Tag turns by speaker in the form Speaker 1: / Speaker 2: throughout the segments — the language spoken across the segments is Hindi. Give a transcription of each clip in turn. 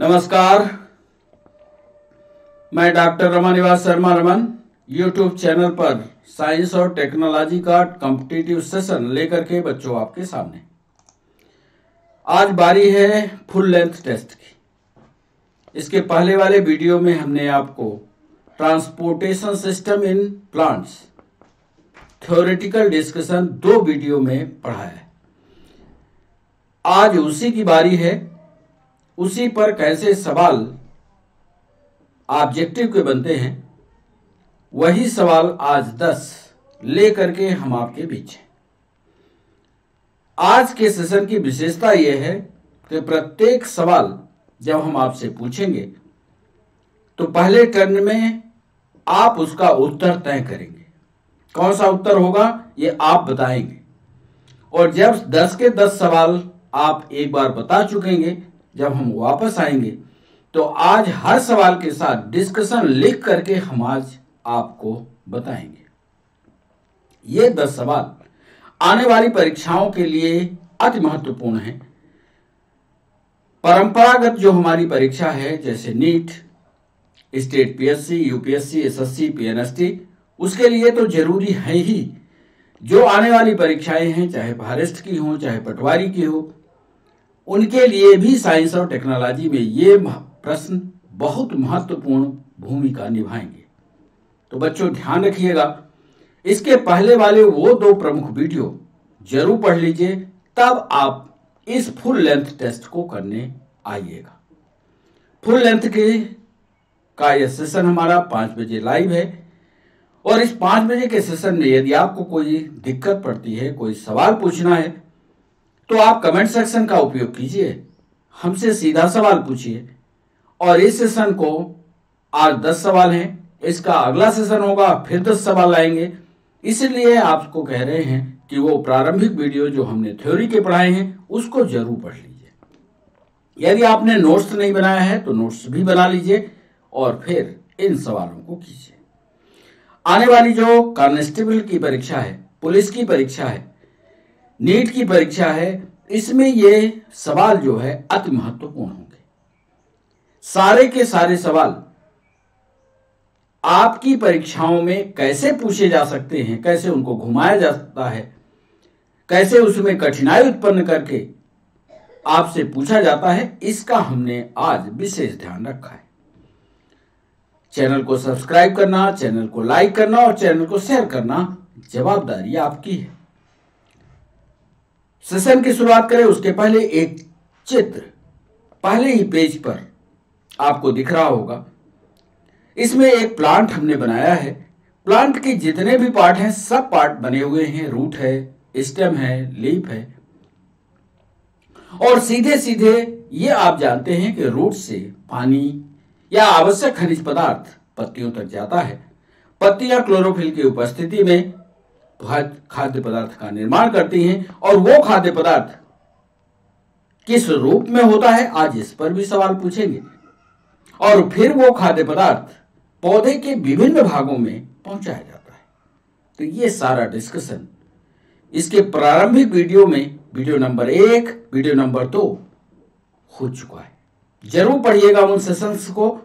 Speaker 1: नमस्कार, मैं doctor Ramanivas Sharma Raman YouTube channel पर साइंस और टेक्नोलॉजी का कॉम्पिटिटिव सेशन लेकर के बच्चों आपके सामने। आज बारी है फुल लेंथ टेस्ट की। इसके पहले वाले वीडियो में हमने आपको transportation system in plants theoretical discussion 2 video में पढ़ा है। आज उसी की बारी है। उसी पर कैसे सवाल ऑब्जेक्टिव के बनते हैं, वही सवाल आज 10 लेकर के हम आपके बीच हैं। आज के सेशन की विशेषता यह है कि प्रत्येक सवाल जब हम आपसे पूछेंगे तो पहले टर्न में आप उसका उत्तर तय करेंगे। कौन सा उत्तर होगा ये आप बताएंगे, और जब 10 के 10 सवाल आप एक बार बता चुकेंगे, जब हम वापस आएंगे तो आज हर सवाल के साथ डिस्कशन लिख करके हम आज आपको बताएंगे। ये 10 सवाल आने वाली परीक्षाओं के लिए अति महत्वपूर्ण है। परंपरागत जो हमारी परीक्षा है, जैसे NEET, state PSC, UPSC, SSC, PNST, उसके लिए तो जरूरी है ही। जो आने वाली परीक्षाएं हैं, चाहे फॉरेस्ट की हो, चाहे पटवारी की हो, उनके लिए भी साइंस और टेक्नोलॉजी में ये प्रश्न बहुत महत्वपूर्ण भूमिका निभाएंगे। तो बच्चों ध्यान रखिएगा, इसके पहले वाले वो 2 प्रमुख वीडियो जरूर पढ़ लीजिए, तब आप इस फुल लेंथ टेस्ट को करने आइएगा। फुल लेंथ का यह सेशन हमारा 5 बजे लाइव है, और इस 5 बजे के सेशन में यदि आपको कोई दिक्कत पड़ती है, कोई सवाल पूछना है, तो आप कमेंट सेक्शन का उपयोग कीजिए, हमसे सीधा सवाल पूछिए। और इस सेशन को आज 10 सवाल हैं, इसका अगला सेशन होगा फिर 10 सवाल आएंगे। इसलिए आपको कह रहे हैं कि वो प्रारंभिक वीडियो जो हमने थ्योरी के पढ़ाए हैं उसको जरूर पढ़ लीजिए। यदि आपने नोट्स नहीं बनाया है तो नोट्स भी बना लीजिए और फिर इन सवालों को कीजिए। आने वाली जो कांस्टेबल की परीक्षा है, पुलिस की परीक्षा है, नीट की परीक्षा है, इसमें ये सवाल जो है अति महत्वपूर्ण होंगे। सारे के सारे सवाल आपकी परीक्षाओं में कैसे पूछे जा सकते हैं, कैसे उनको घुमाया जाता है, कैसे उसमें कठिनाई उत्पन्न करके आपसे पूछा जाता है, इसका हमने आज विशेष ध्यान रखा है। चैनल को सब्सक्राइब करना, चैनल को लाइक करना और चैनल को शेयर करना जवाबदारी आपकी है। सेशन की शुरुआत करें उसके पहले एक चित्र पहले ही पेज पर आपको दिख रहा होगा। इसमें एक प्लांट हमने बनाया है। प्लांट के जितने भी पार्ट हैं सब पार्ट बने हुए हैं। रूट है, स्टेम है, लीफ है, और सीधे सीधे ये आप जानते हैं कि रूट से पानी या आवश्यक खनिज पदार्थ पत्तियों तक जाता है। पत्तियां क्लोरोफिल की उपस्थिति में खाद्य पदार्थ का निर्माण करती हैं, और वो खाद्य पदार्थ किस रूप में होता है आज इस पर भी सवाल पूछेंगे। और फिर वो खाद्य पदार्थ पौधे के विभिन्न भागों में पहुंचाया जाता है। तो ये सारा डिस्कशन इसके प्रारंभिक वीडियो में, वीडियो नंबर 1, वीडियो नंबर 2 हो चुका है। जरूर पढ़िएगा उन सेशंस को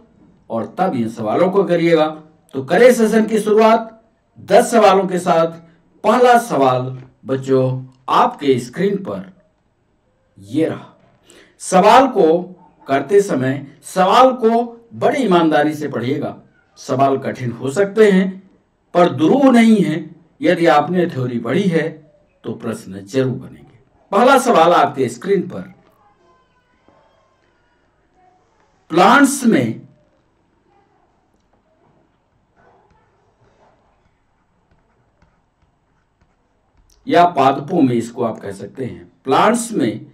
Speaker 1: और तब इन सवालों को करिएगा। तो करें सेशन की शुरुआत 10 सवालों के साथ। पहला सवाल बच्चों आपके स्क्रीन पर ये रहा। सवाल को करते समय सवाल को बड़ी ईमानदारी से पढ़िएगा। सवाल कठिन हो सकते हैं पर दुरूह नहीं है। यदि आपने थ्योरी पढ़ी है तो प्रश्न जरूर बनेंगे। पहला सवाल आपके स्क्रीन पर, प्लांट्स में या पादपों में, इसको आप कह सकते हैं, प्लांट्स में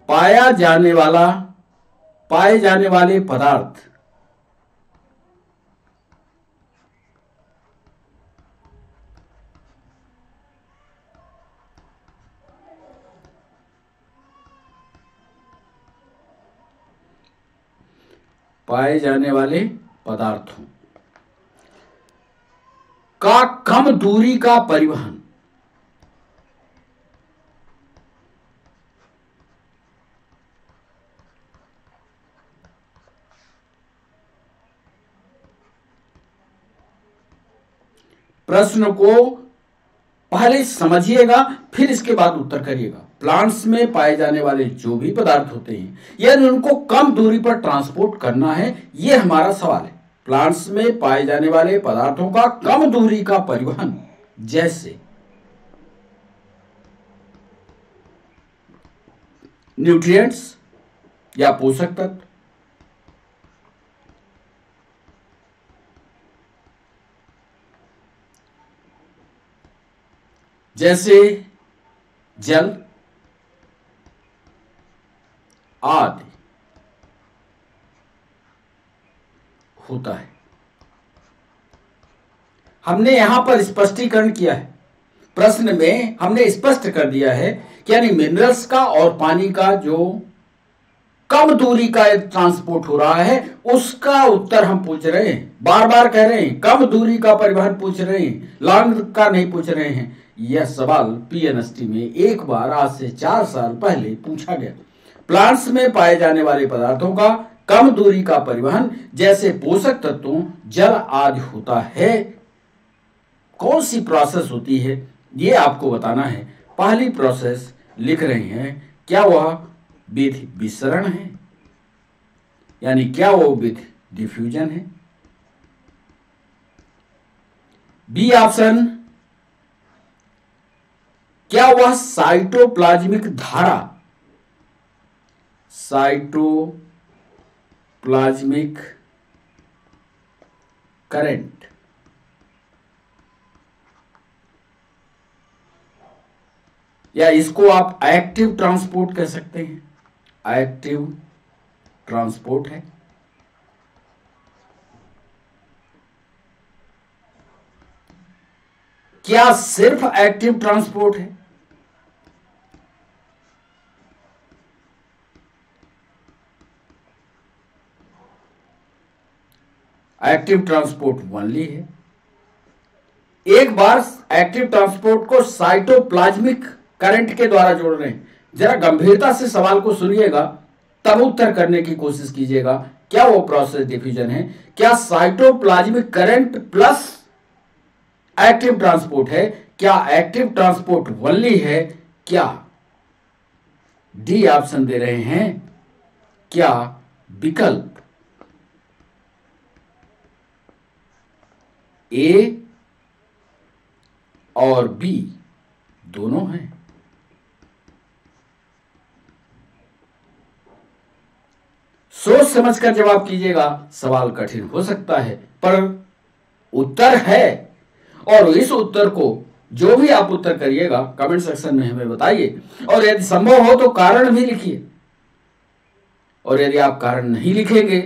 Speaker 1: पाए जाने वाले पदार्थ पदार्थों का कम दूरी का परिवहन प्रश्न को पहले समझिएगा, फिर इसके बाद उत्तर करिएगा। प्लांट्स में पाए जाने वाले जो भी पदार्थ होते हैं, यदि उनको कम दूरी पर ट्रांसपोर्ट करना है, यह हमारा सवाल है। प्लांट्स में पाए जाने वाले पदार्थों का कम दूरी का परिवहन, जैसे न्यूट्रिएंट्स या पोषक तत्व, जैसे जल आदि होता है। हमने यहां पर स्पष्टीकरण किया है, प्रश्न में हमने स्पष्ट कर दिया है कि यानी मिनरल्स का और पानी का जो कम दूरी का ट्रांसपोर्ट हो रहा है, उसका उत्तर हम पूछ रहे हैं। बार बार कह रहे हैं, कम दूरी का परिवहन पूछ रहे हैं, लॉन्ग का नहीं पूछ रहे हैं। यह सवाल पीएनएसटी में एक बार आज से 4 साल पहले पूछा गया। प्लांट्स में पाए जाने वाले पदार्थों का कम दूरी का परिवहन, जैसे पोषक तत्वों, जल आदि होता है। कौन सी प्रोसेस होती है, यह आपको बताना है। पहली प्रोसेस लिख रहे हैं, क्या वह विधि विसरण है, यानी क्या वो विधि डिफ्यूजन है। बी ऑप्शन, क्या वह साइटोप्लाज्मिक धारा, साइटोप्लाज्मिक करंट, या इसको आप एक्टिव ट्रांसपोर्ट कह सकते हैं, एक्टिव ट्रांसपोर्ट है। क्या सिर्फ एक्टिव ट्रांसपोर्ट है? एक्टिव ट्रांसपोर्ट ओनली है। एक बार एक्टिव ट्रांसपोर्ट को साइटोप्लाज्मिक करंट के द्वारा जोड़ रहे हैं। जरा गंभीरता से सवाल को सुनिएगा, तब उत्तर करने की कोशिश कीजिएगा। क्या वो प्रोसेस डिफ्यूजन है? क्या cytoplasmic current plus active transport है? क्या एक्टिव ट्रांसपोर्ट ओनली है? क्या डी ऑप्शन दे रहे हैं? क्या विकल्प ए और बी दोनों हैं? सोच समझकर जवाब कीजिएगा। सवाल कठिन हो सकता है, पर उत्तर है, और इस उत्तर को जो भी आप उत्तर करिएगा कमेंट सेक्शन में हमें बताइए, और यदि संभव हो तो कारण भी लिखिए। और यदि आप कारण नहीं लिखेंगे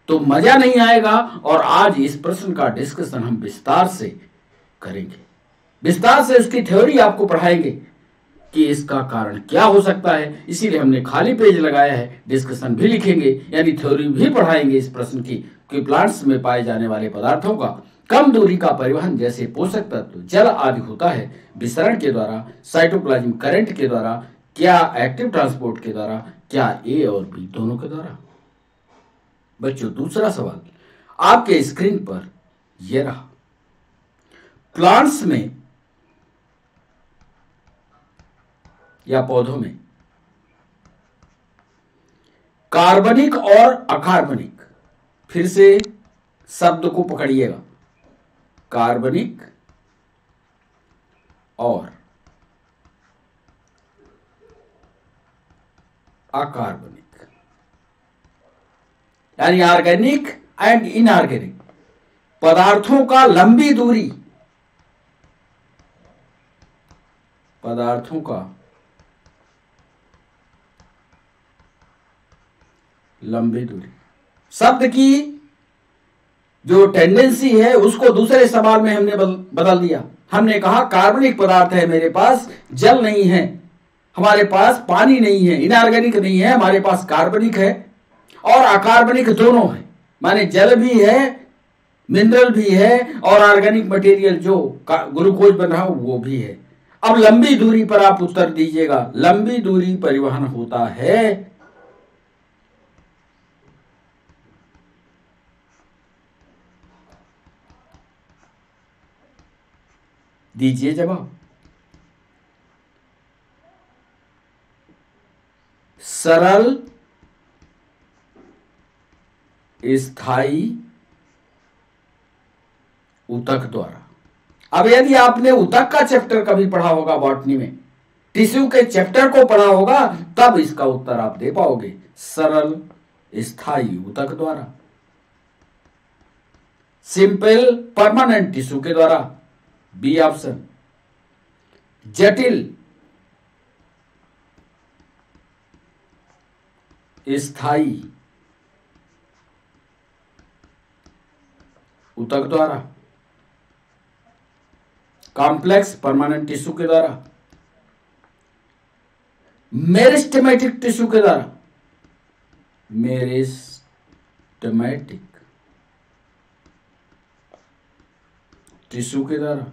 Speaker 1: तो मजा नहीं आएगा। और आज इस प्रश्न का डिस्कशन हम विस्तार से करेंगे, विस्तार से उसकी थ्योरी आपको पढ़ाएंगे कि इसका कारण क्या हो सकता है। इसीलिए हमने खाली पेज लगाया है, डिस्कशन भी लिखेंगे, यानी थ्योरी भी पढ़ाएंगे इस प्रश्न की कि प्लांट्स में पाए जाने वाले पदार्थों का कम दूरी का परिवहन, जैसे पोषक तत्व, जल आदि होता है, विसरण के द्वारा, साइटोप्लाज्म करंट के द्वारा, क्या एक्टिव ट्रांसपोर्ट के द्वारा, क्या ए और बी दोनों के द्वारा। बच्चों, दूसरा सवाल आपके स्क्रीन पर यह रहा। प्लांट्स में या पौधों में कार्बनिक और अकार्बनिक, फिर से शब्द को पकड़िएगा, कार्बनिक और अकार्बनिक, यानी ऑर्गेनिक एंड इनऑर्गेनिक पदार्थों का लंबी दूरी, पदार्थों का लंबी दूरी, शब्द की जो टेंडेंसी है उसको दूसरे सवाल में हमने बदल दिया। हमने कहा कार्बनिक पदार्थ है मेरे पास, जल नहीं है, हमारे पास पानी नहीं है, इनऑर्गेनिक नहीं है, हमारे पास कार्बनिक है और अकार्बनिक दोनों है, माने जल भी है, मिनरल भी है, और ऑर्गेनिक मटेरियल जो ग्लूकोज बन रहा वो भी है। अब लंबी दूरी पर आप उत्तर दीजिएगा। लंबी दूरी परिवहन होता है दीजिए जवाब। सरल स्थायी ऊतक द्वारा। अब यदि आपने ऊतक का चैप्टर कभी पढ़ा होगा बॉटनी में, टिश्यू के चैप्टर को पढ़ा होगा, तब इसका उत्तर आप दे पाओगे, सरल स्थायी ऊतक द्वारा, सिंपल परमानेंट टिश्यू के द्वारा, बी ऑप्शन। जटिल स्थायी ऊतक द्वारा, कॉम्प्लेक्स परमानेंट टिश्यू के द्वारा, मेरिस्टेमेटिक टिश्यू के द्वारा, मेरिस्टेमेटिक टिश्यू के द्वारा।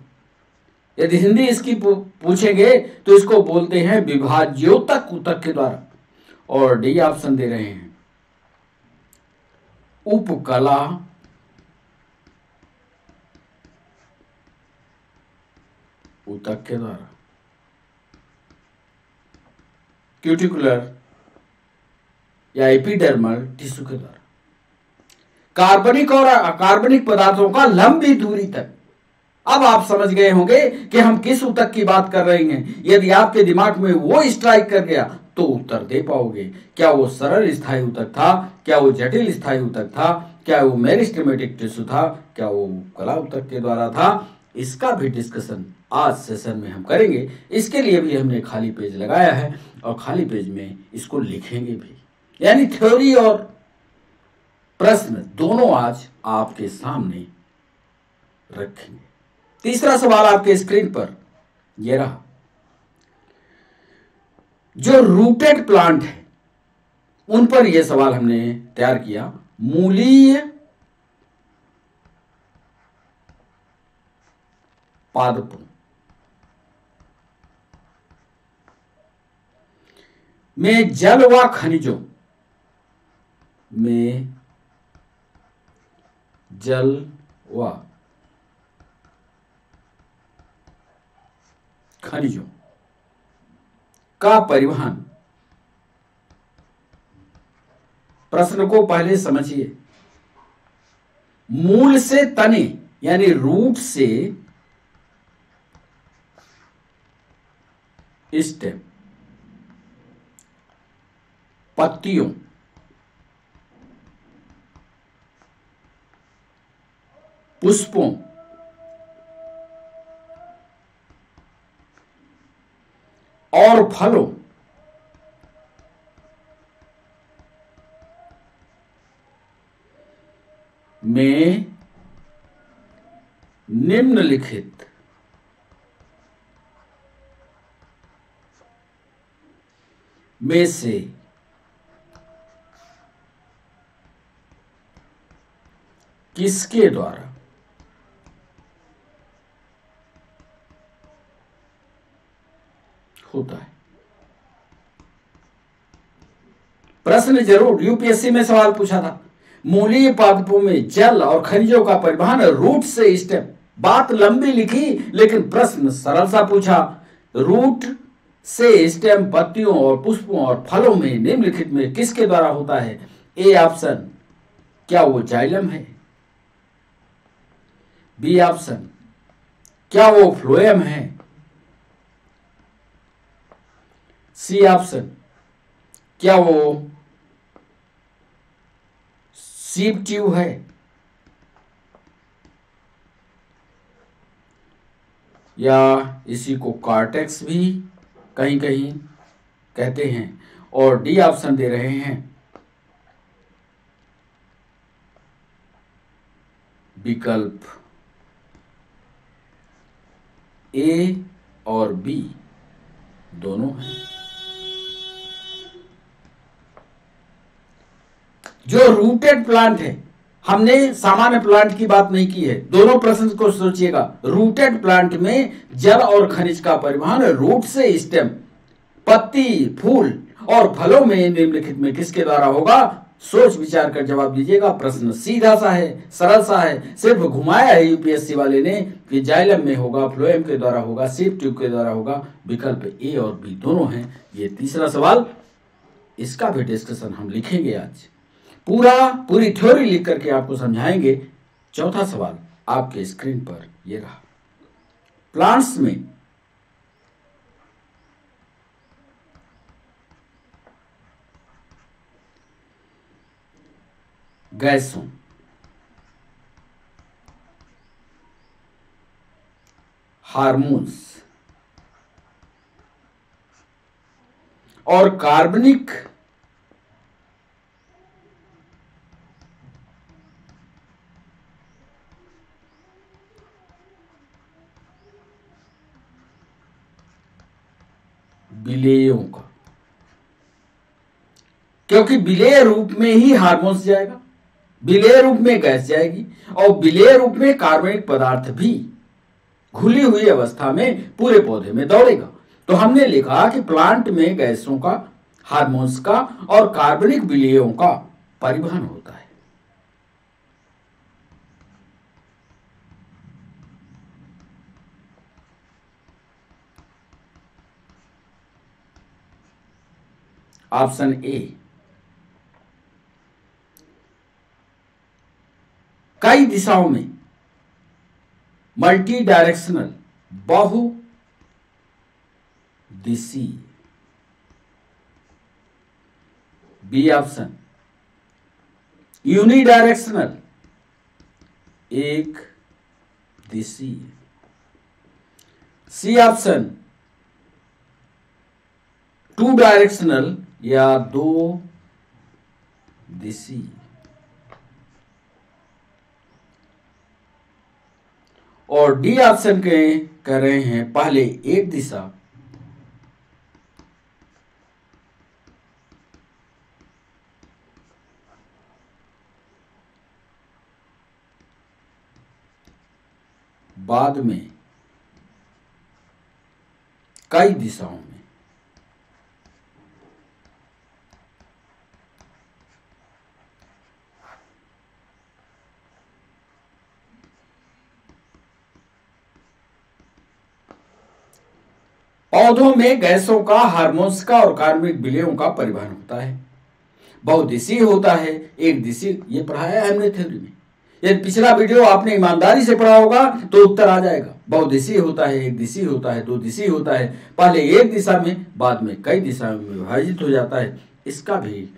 Speaker 1: यदि हिंदी इसकी पूछेंगे तो इसको बोलते हैं विभाज्योतक ऊतक के द्वारा। और डी ऑप्शन दे रहे हैं, उपकला ऊतक के द्वारा, क्यूटिकुलर या एपिडर्मल टिश्यू के द्वारा। कार्बनिक और अकार्बनिक पदार्थों का लंबी दूरी तक। अब आप समझ गए होंगे कि हम किस ऊतक की बात कर रहे हैं। यदि आपके दिमाग में वो स्ट्राइक कर गया तो उत्तर दे पाओगे। क्या वो सरल स्थायी ऊतक था, क्या वो जटिल स्थायी ऊतक था, क्या वो मेरिस्टेमेटिक टिश्यू था, क्या वो कला ऊतक के द्वारा था, इसका भी डिस्कशन आज सेशन में हम करेंगे। इसके लिए भी हमने खाली पेज लगाया है और खाली पेज में इसको लिखेंगे भी, यानी थ्योरी और प्रश्न दोनों आज आपके सामने रखेंगे। तीसरा सवाल आपके स्क्रीन पर यह रहा, जो रूटेड प्लांट है उन पर यह सवाल हमने तैयार किया। मूलीय पादपों में जल व खनिजों में जल व खनिजों का परिवहन। प्रश्न को पहले समझिए। मूल से तने यानी रूट से स्टेम, पत्तियों, पुष्पों, और फलों में निम्नलिखित में से किसके द्वारा होता है। प्रश्न जरूर यूपीएससी में सवाल पूछा था। मूलीय पादपों में जल और खनिजों का परिवहन रूट से स्टेम। बात लंबी लिखी लेकिन प्रश्न सरल सा पूछा। रूट से स्टेम पत्तियों और पुष्पों और फलों में निम्नलिखित में किसके द्वारा होता है। ए ऑप्शन, क्या वो जाइलम है। बी ऑप्शन, क्या वो फ्लोएम है। सी ऑप्शन, क्या वो सीप ट्यूब है। या इसी को कार्टेक्स भी कहीं कहीं कहते हैं। और डी ऑप्शन दे रहे हैं, विकल्प ए और बी दोनों हैं। जो रूटेड प्लांट है, हमने सामान्य प्लांट की बात नहीं की है। दोनों प्रश्न को सोचिएगा। रूटेड प्लांट में जल और खनिज का परिवहन रूट से स्टेम, पत्ती, फूल और फलों में निम्नलिखित में किसके द्वारा होगा। सोच विचार कर जवाब दीजिएगा। प्रश्न सीधा सा है, सरल सा है, सिर्फ घुमाया है यूपीएससी वाले ने कि जाइलम में होगा, फ्लोएम के द्वारा होगा, सीप ट्यूब के द्वारा होगा। विकल्प ए और बी दोनों हैं। ये तीसरा सवाल, इसका भी डिस्कशन हम लिखेंगे आज, पूरी थ्योरी लिख करके आपको समझाएंगे। चौथा सवाल आपके स्क्रीन पर ये रहा। प्लांट्स में गैसों, हार्मोन्स और कार्बनिक विलेयों का, क्योंकि विलेय रूप में ही हार्मोन्स जाएगा, विलेय रूप में गैस जाएगी और विलेय रूप में कार्बनिक पदार्थ भी घुली हुई अवस्था में पूरे पौधे में दौड़ेगा। तो हमने लिखा कि प्लांट में गैसों का, हार्मोन्स का और कार्बनिक विलेयों का परिवहन होता है। ऑप्शन ए, कई दिशाओं में, मल्टी डायरेक्शनल, बहुदिशीय। बी ऑप्शन, यूनिडायरेक्शनल, एक दिशीय। सी ऑप्शन, टू डायरेक्शनल या दो दिशीय। और डी ऑप्शन के कह रहे हैं पहले एक दिशा, बाद में कई दिशाओं में। पौधों में गैसों का, हार्मोन्स का और कार्बनिक विलेयों का परिवहन होता है। बहुदिशीय होता है, एक दिशीय, ये पढ़ाया है हमने थ्योरी में। यदि पिछला वीडियो आपने ईमानदारी से पढ़ा होगा तो उत्तर आ जाएगा। बहुदिशीय होता है, एक दिशीय होता है, दो दिशीय होता है, पहले एक दिशा में बाद में कई दिशाओं में विभाजित हो जाता है। इसका भी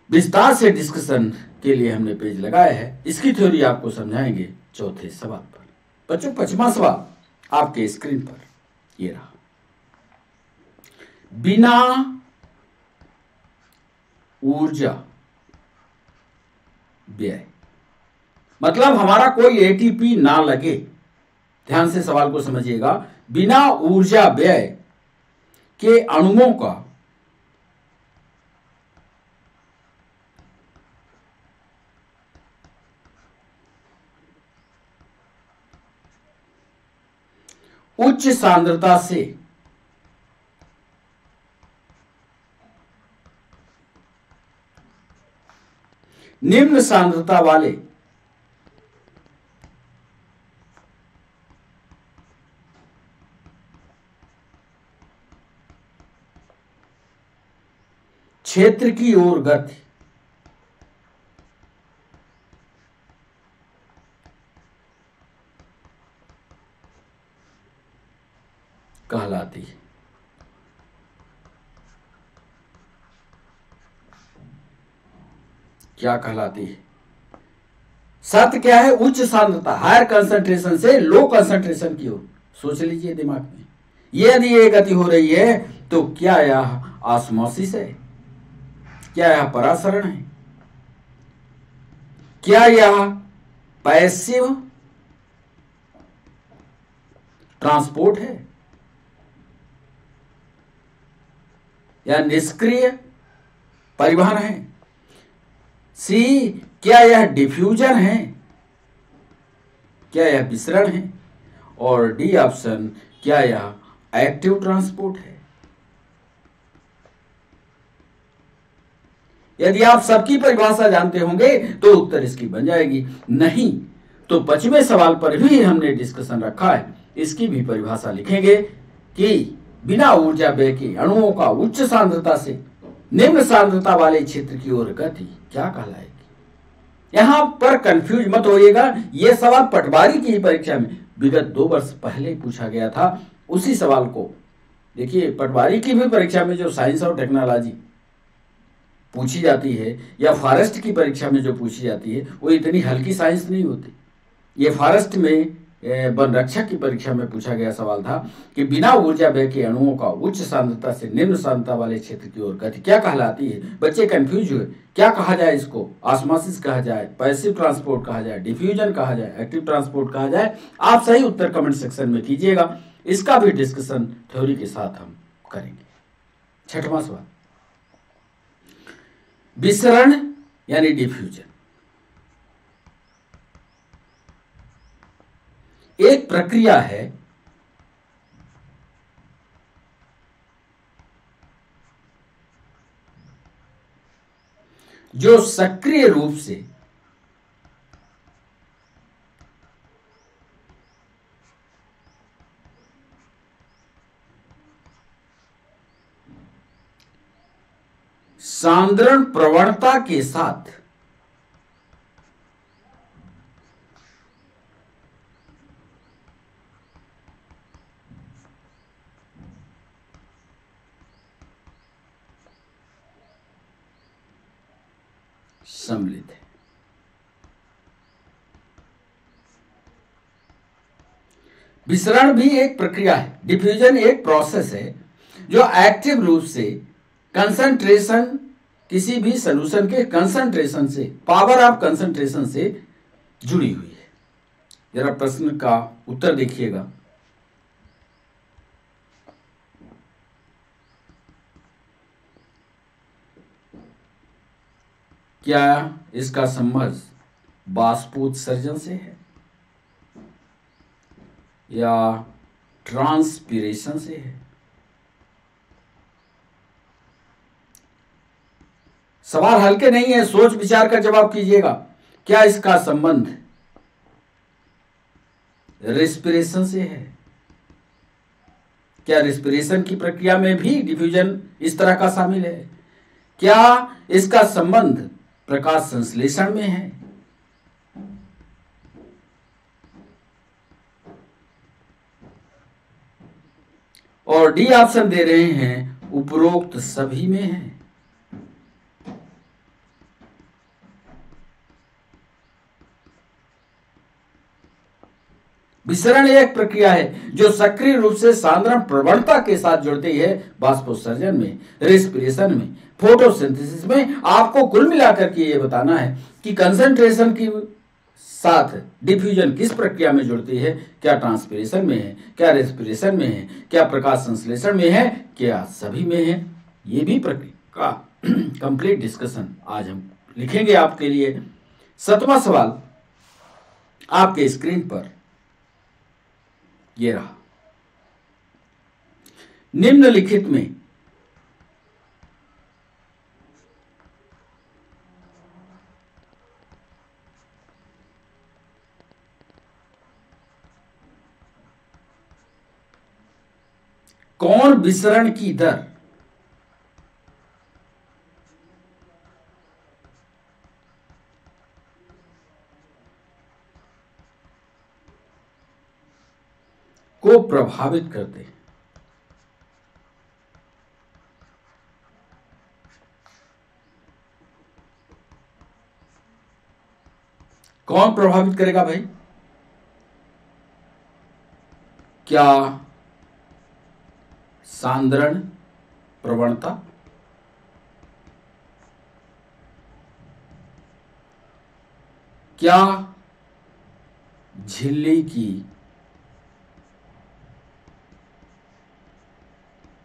Speaker 1: विस्तार से डिस्कशन के लिए हमने पेज लगाया है। इसकी थ्योरी आपको समझाएंगे चौथे सवाल पर। बच्चों, पांचवा सवाल आपके स्क्रीन पर ये रहा। बिना ऊर्जा व्यय, मतलब हमारा कोई एटीपी ना लगे। ध्यान से सवाल को समझिएगा। बिना ऊर्जा व्यय के अणुओं का उच्च सांद्रता से निम्न सांद्रता वाले क्षेत्र की ओर गति कहलाती है। क्या कहलाती है? सत्य क्या है? उच्च सांद्रता, हायर कंसंट्रेशन से लो कंसंट्रेशन की ओर। सोच लीजिए दिमाग में, यदि ये गति हो रही है तो क्या यह ऑस्मोसिस है? क्या यह परासरण है? क्या यह पैसिव ट्रांसपोर्ट है या निष्क्रिय परिवहन है? सी, क्या यह डिफ्यूजन है? क्या यह विसरण है? और डी ऑप्शन, क्या यह एक्टिव ट्रांसपोर्ट है? यदि आप सबकी परिभाषा जानते होंगे तो उत्तर इसकी बन जाएगी, नहीं तो 25वें सवाल पर भी हमने डिस्कशन रखा है, इसकी भी परिभाषा लिखेंगे कि बिना ऊर्जा व्यय के अणुओं का उच्च सांद्रता से निम्न सांद्रता वाले क्षेत्र की ओर गति क्या कहलाएगी। यहां पर कंफ्यूज मत होइएगा, यह सवाल पटवारी की परीक्षा में विगत 2 वर्ष पहले पूछा गया था। उसी सवाल को देखिए, पटवारी की भी परीक्षा में जो साइंस और टेक्नोलॉजी पूछी जाती है या फॉरेस्ट की परीक्षा में जो पूछी जाती है वो इतनी हल्की साइंस नहीं होती। ये फॉरेस्ट में वन रक्षक की परीक्षा में पूछा गया सवाल था कि बिना ऊर्जा व्यय के अणुओं का उच्च सांद्रता से निम्न सांद्रता वाले क्षेत्र की ओर गति क्या कहलाती है। बच्चे कंफ्यूज हुए, क्या कहा जाए इसको, ऑस्मोसिस कहा जाए, पैसिव ट्रांसपोर्ट कहा जाए, डिफ्यूजन कहा जाए, एक्टिव ट्रांसपोर्ट कहा जाए। आप सही उत्तर कमेंट सेक्शन में कीजिएगा, इसका भी डिस्कशन थ्योरी के साथ हम करेंगे। 6वां सवाल, विसरण यानी डिफ्यूजन एक प्रक्रिया है जो सक्रिय रूप से सांद्रण प्रवणता के साथ सम्मिलित है। विसरण भी एक प्रक्रिया है, डिफ्यूजन एक प्रोसेस है जो एक्टिव रूप से कंसंट्रेशन, किसी भी सॉल्यूशन के कंसंट्रेशन से, पावर ऑफ कंसंट्रेशन से जुड़ी हुई है। जरा प्रश्न का उत्तर देखिएगा, क्या इसका संबंध बाष्पोत्सर्जन से है या ट्रांसपीरेशन से है। सवाल हल्के नहीं है, सोच विचार कर जवाब कीजिएगा। क्या इसका संबंध रेस्पिरेशन से है? क्या रेस्पिरेशन की प्रक्रिया में भी डिफ्यूजन इस तरह का शामिल है? क्या इसका संबंध प्रकाश संश्लेषण में है? और डी ऑप्शन दे रहे हैं उपरोक्त सभी में है। विसरण एक प्रक्रिया है जो सक्रिय रूप से सांद्रण प्रवणता के साथ जुड़ती है बाष्पोत्सर्जन में, रेस्पिरेशन में, फोटोसिंथेसिस में। आपको कुल मिलाकर के ये बताना है कि कंसंट्रेशन की साथ डिफ्यूजन किस प्रक्रिया में जुड़ती है, क्या ट्रांसपिरेशन में है, क्या रेस्पिरेशन में है, क्या प्रकाश संश्लेषण में है, क्या सभी में है। ये भी प्रक्रिया का कंप्लीट डिस्कशन आज हम लिखेंगे आपके लिए। 7वां सवाल आपके स्क्रीन पर ये रहा। निम्नलिखित में कौन विसरण की दर को प्रभावित करते हैं? कौन प्रभावित करेगा भाई? क्या सांद्रण प्रवणता, क्या झिल्ली की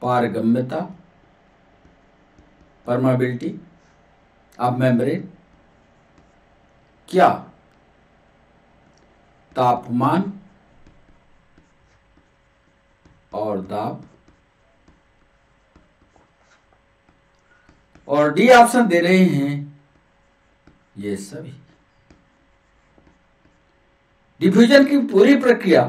Speaker 1: पारगम्यता, परमेबिलिटी ऑफ मेम्ब्रेन, क्या तापमान और दाब, और डी ऑप्शन दे रहे हैं ये सभी। डिफ्यूजन की पूरी प्रक्रिया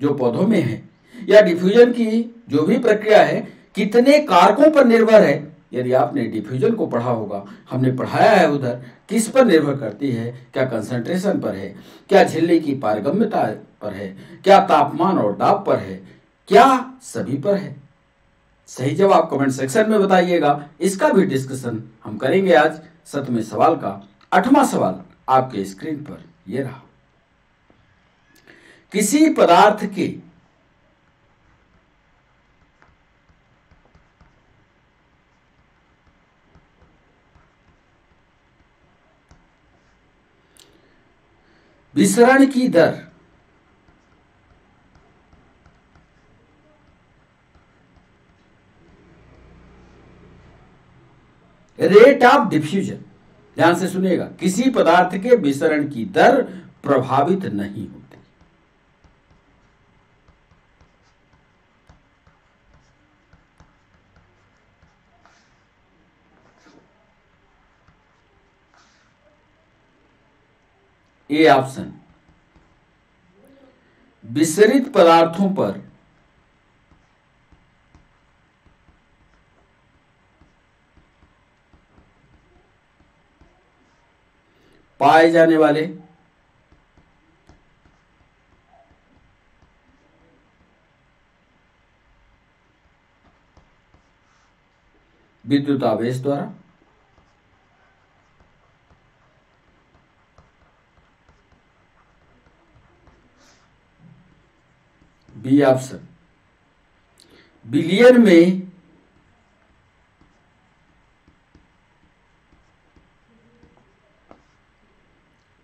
Speaker 1: जो पौधों में है या डिफ्यूजन की जो भी प्रक्रिया है कितने कारकों पर निर्भर है। यदि आपने डिफ्यूजन को पढ़ा होगा, हमने पढ़ाया है उधर, किस पर निर्भर करती है? क्या कंसंट्रेशन पर है? क्या झिल्ली की पारगम्यता पर है? क्या तापमान और दाब पर है? क्या सभी पर है? सही जवाब कमेंट सेक्शन में बताइएगा। इसका भी डिस्कशन हम करेंगे आज। 7वें सवाल का 8वां सवाल आपके स्क्रीन पर ये रहा। किसी पदार्थ के विसरण की दर रेट ऑफ डिफ्यूजन, ध्यान से सुनिएगा, किसी पदार्थ के विसरण की दर प्रभावित नहीं होती। ए ऑप्शन, विसरित पदार्थों पर पाए जाने वाले विद्युत आवेश द्वारा, बी ऑप्शन, बिलियन में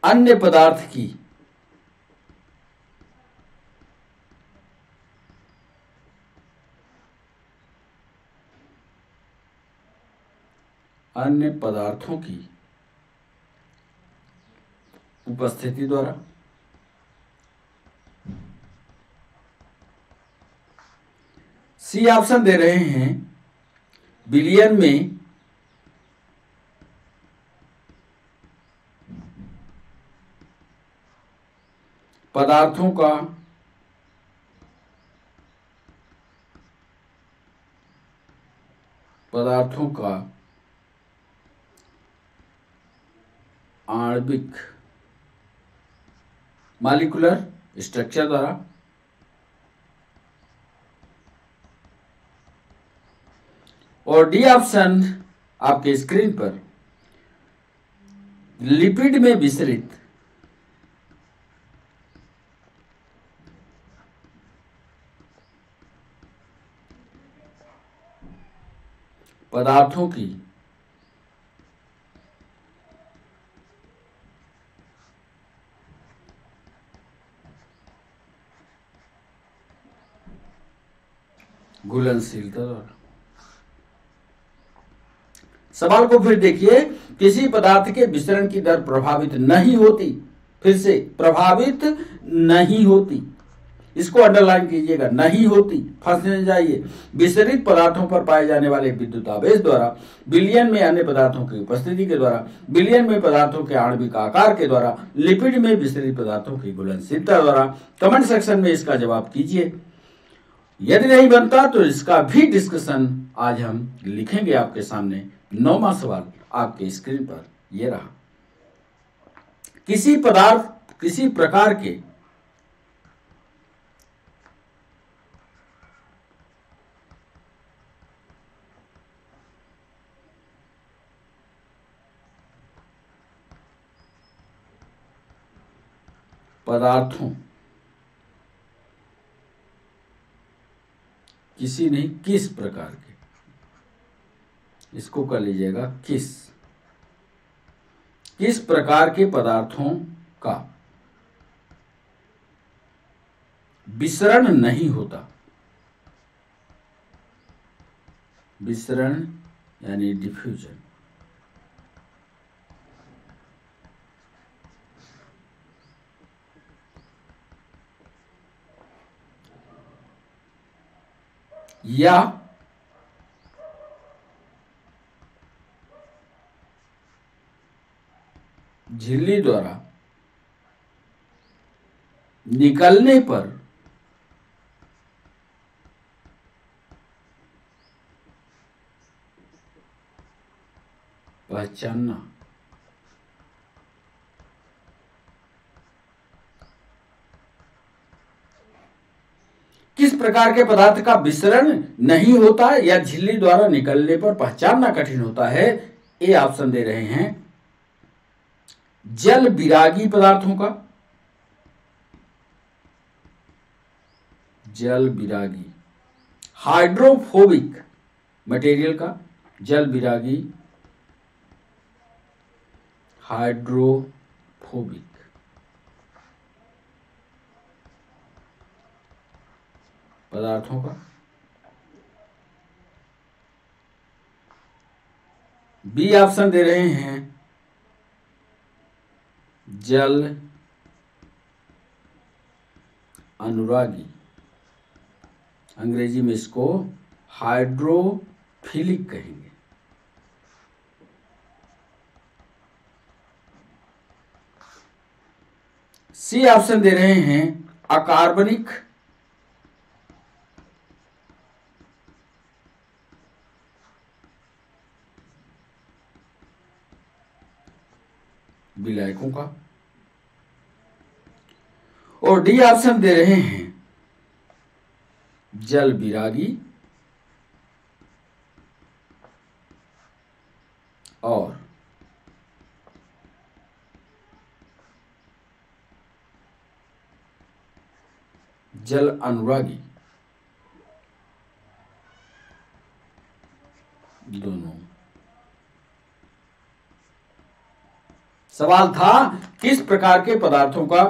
Speaker 1: अन्य पदार्थ की अन्य पदार्थों की उपस्थिति द्वारा, सी ऑप्शन दे रहे हैं बिलियन में पदार्थों का आणविक मॉलिक्यूलर स्ट्रक्चर द्वारा, और डी ऑप्शन आपके स्क्रीन पर लिपिड में विसरित पदार्थों की घुलनशीलता द्वारा। सवाल को फिर देखिए, किसी पदार्थ के विसरण की दर प्रभावित नहीं होती, फिर से प्रभावित नहीं होती, इसको अंडरलाइन कीजिएगा, नहीं होती, फंसने जाइए, विसरित पदार्थों पर पाए जाने वाले विद्युत आवेश द्वारा, बिलियन में अन्य पदार्थों की उपस्थिति के द्वारा, बिलियन में पदार्थों के आणविक आकार के द्वारा, लिपिड में विसरित पदार्थों की घुलनशीलता द्वारा। कमेंट सेक्शन में इसका जवाब कीजिए। यदि नहीं बनता तो इसका भी डिस्कशन आज हम लिखेंगे आपके सामने। 9वां सवाल आपके स्क्रीन पर यह रहा। किसी प्रकार के पदार्थों, किसी नहीं किस प्रकार के, इसको कर लीजिएगा किस प्रकार के पदार्थों का विसरण नहीं होता। विसरण यानी डिफ्यूजन, या झिल्ली द्वारा निकलने पर पहचानना। किस प्रकार के पदार्थ का विसरण नहीं होता या झिल्ली द्वारा निकलने पर पहचानना कठिन होता है? ये ऑप्शन दे रहे हैं जल विरागी पदार्थों का, जल विरागी, हाइड्रोफोबिक मटेरियल का, जल विरागी हाइड्रोफोबिक पदार्थों का, बी ऑप्शन दे रहे हैं जल अनुरागी, अंग्रेजी में इसको हाइड्रोफिलिक कहेंगे। सी ऑप्शन दे रहे हैं अकार्बनिक विलायकों का, और डी ऑप्शन दे रहे हैं जल विरागी और जल अनुरागी दोनों। सवाल था किस प्रकार के पदार्थों का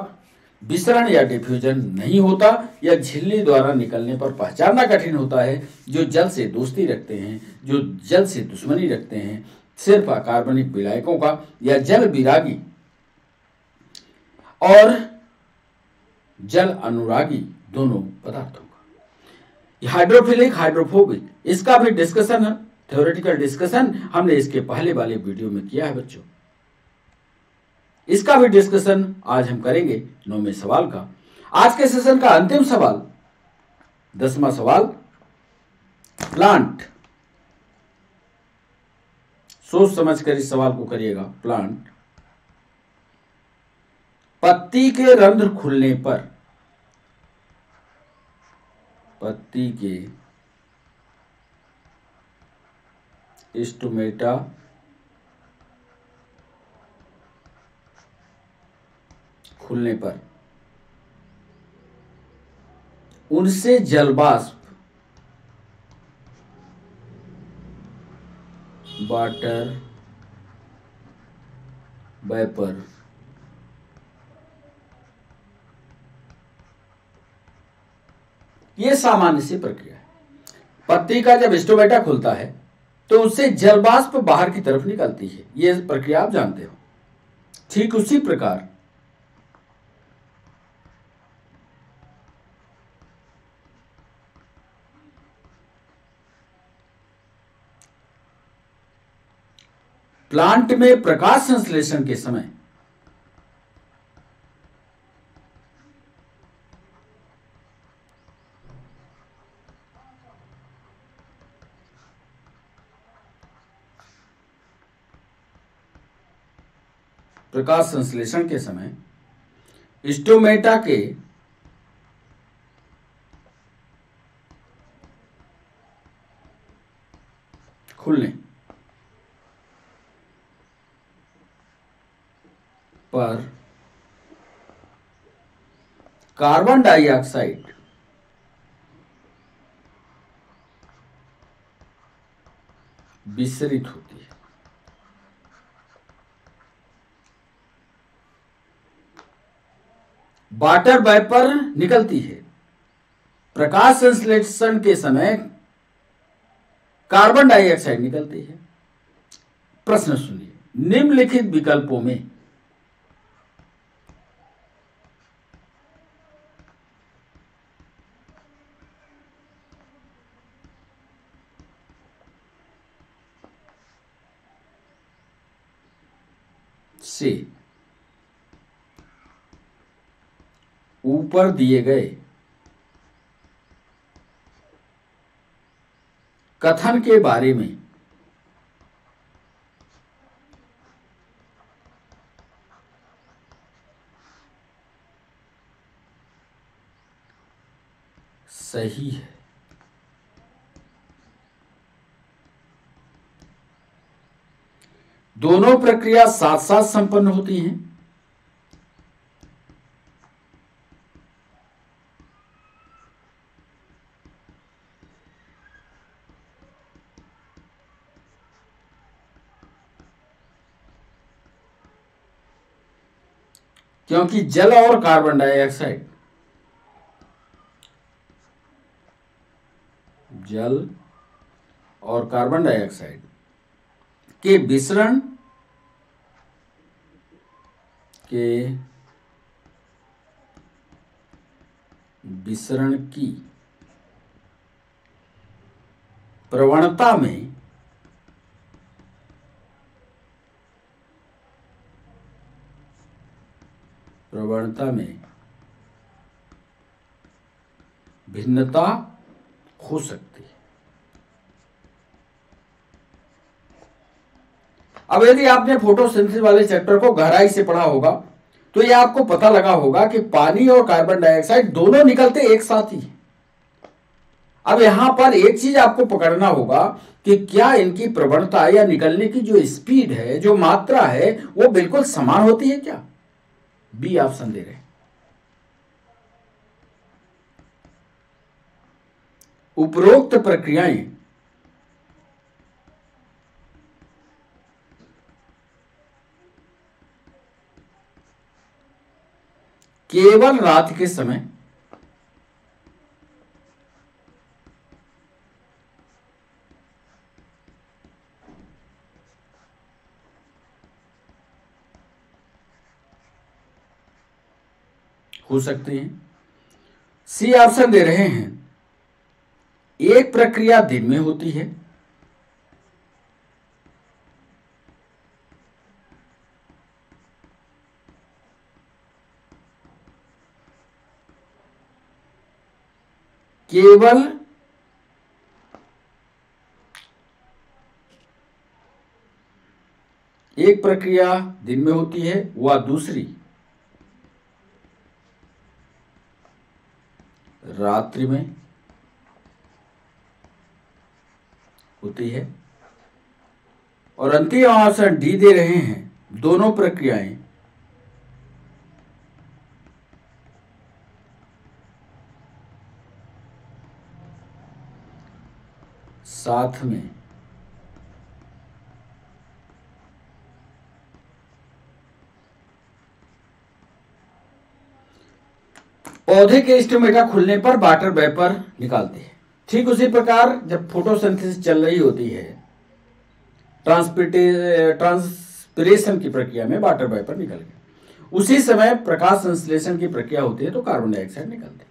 Speaker 1: विसरण या डिफ्यूजन नहीं होता या झिल्ली द्वारा निकलने पर पहचानना कठिन होता है? जो जल से दोस्ती रखते हैं, जो जल से दुश्मनी रखते हैं, सिर्फ अकार्बनिक विलायकों का या जल विरागी और जल अनुरागी दोनों पदार्थों का। हाइड्रोफिलिक, हाइड्रोफोबिक, इसका भी डिस्कशन है, थ्योरेटिकल डिस्कशन हमने इसके पहले वाले वीडियो में किया है बच्चों। इसका भी डिस्कशन आज हम करेंगे 9वें सवाल का। आज के सेशन का अंतिम सवाल 10वां सवाल, प्लांट। सोच समझ कर इस सवाल को करिएगा। प्लांट, पत्ती के रंध्र खुलने पर, पत्ती के स्टोमेटा खुलने पर उनसे जलवाष्प, वाटर वेपर, यह सामान्य सी प्रक्रिया है। पत्ती का जब स्टोमेटा खुलता है तो उससे जलवाष्प बाहर की तरफ निकलती है, यह प्रक्रिया आप जानते हो। ठीक उसी प्रकार प्लांट में प्रकाश संश्लेषण के समय स्टोमेटा के खुलने पर कार्बन डाइऑक्साइड विसरित होती है। वाटर वेपर निकलती है। प्रकाश संश्लेषण के समय कार्बन डाइऑक्साइड निकलती है। प्रश्न सुनिए, निम्नलिखित विकल्पों में से ऊपर दिए गए कथन के बारे में सही है। दोनों प्रक्रिया साथ साथ संपन्न होती हैं। क्योंकि जल और कार्बन डाइऑक्साइड के विसरण की प्रवणता में भिन्नता हो सकती है। अब यदि आपने फोटोसिंथेसिस वाले चैप्टर को गहराई से पढ़ा होगा तो यह आपको पता लगा होगा कि पानी और कार्बन डाइऑक्साइड दोनों निकलते एक साथ ही। अब यहां पर एक चीज आपको पकड़ना होगा कि क्या इनकी प्रवणता या निकलने की जो स्पीड है, जो मात्रा है, वो बिल्कुल समान होती है क्या? बी ऑप्शन दे रहे हैं। उपरोक्त प्रक्रियाएं केवल रात के समय हो सकती हैं। सी ऑप्शन दे रहे हैं एक प्रक्रिया दिन में होती है, केवल एक प्रक्रिया दिन में होती है, वह दूसरी रात्रि में होती है। और अंतिम ऑप्शन डी दे रहे हैं दोनों प्रक्रियाएं साथ में पौधे के स्टोमेटा खुलने पर वाटर वेपर निकालते हैं। ठीक उसी प्रकार जब फोटोसिंथेसिस चल रही होती है, ट्रांसपिरेशन की प्रक्रिया में वाटर वेपर निकल गया, उसी समय प्रकाश संश्लेषण की प्रक्रिया होती है तो कार्बन डाइऑक्साइड निकलती है।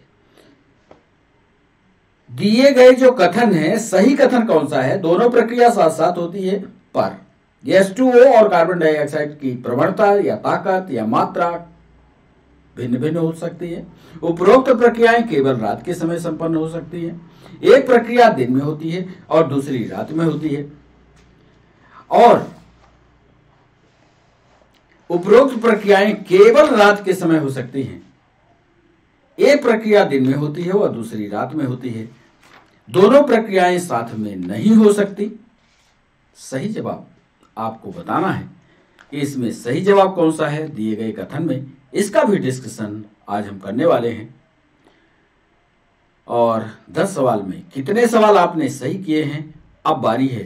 Speaker 1: दिए गए जो कथन है, सही कथन कौन सा है? दोनों प्रक्रिया साथ साथ होती है, पर H2O और कार्बन डाइऑक्साइड की प्रवणता या ताकत या मात्रा भिन्न भिन्न हो सकती है। उपरोक्त प्रक्रियाएं केवल रात के समय संपन्न हो सकती है। एक प्रक्रिया दिन में होती है और दूसरी रात में होती है। और उपरोक्त प्रक्रियाएं केवल रात के समय हो सकती हैं। एक प्रक्रिया दिन में होती है और दूसरी रात में होती है। दोनों प्रक्रियाएं साथ में नहीं हो सकती। सही जवाब आपको बताना है कि इसमें सही जवाब कौन सा है दिए गए कथन में। इसका भी डिस्कशन आज हम करने वाले हैं। और 10 सवाल में कितने सवाल आपने सही किए हैं, अब बारी है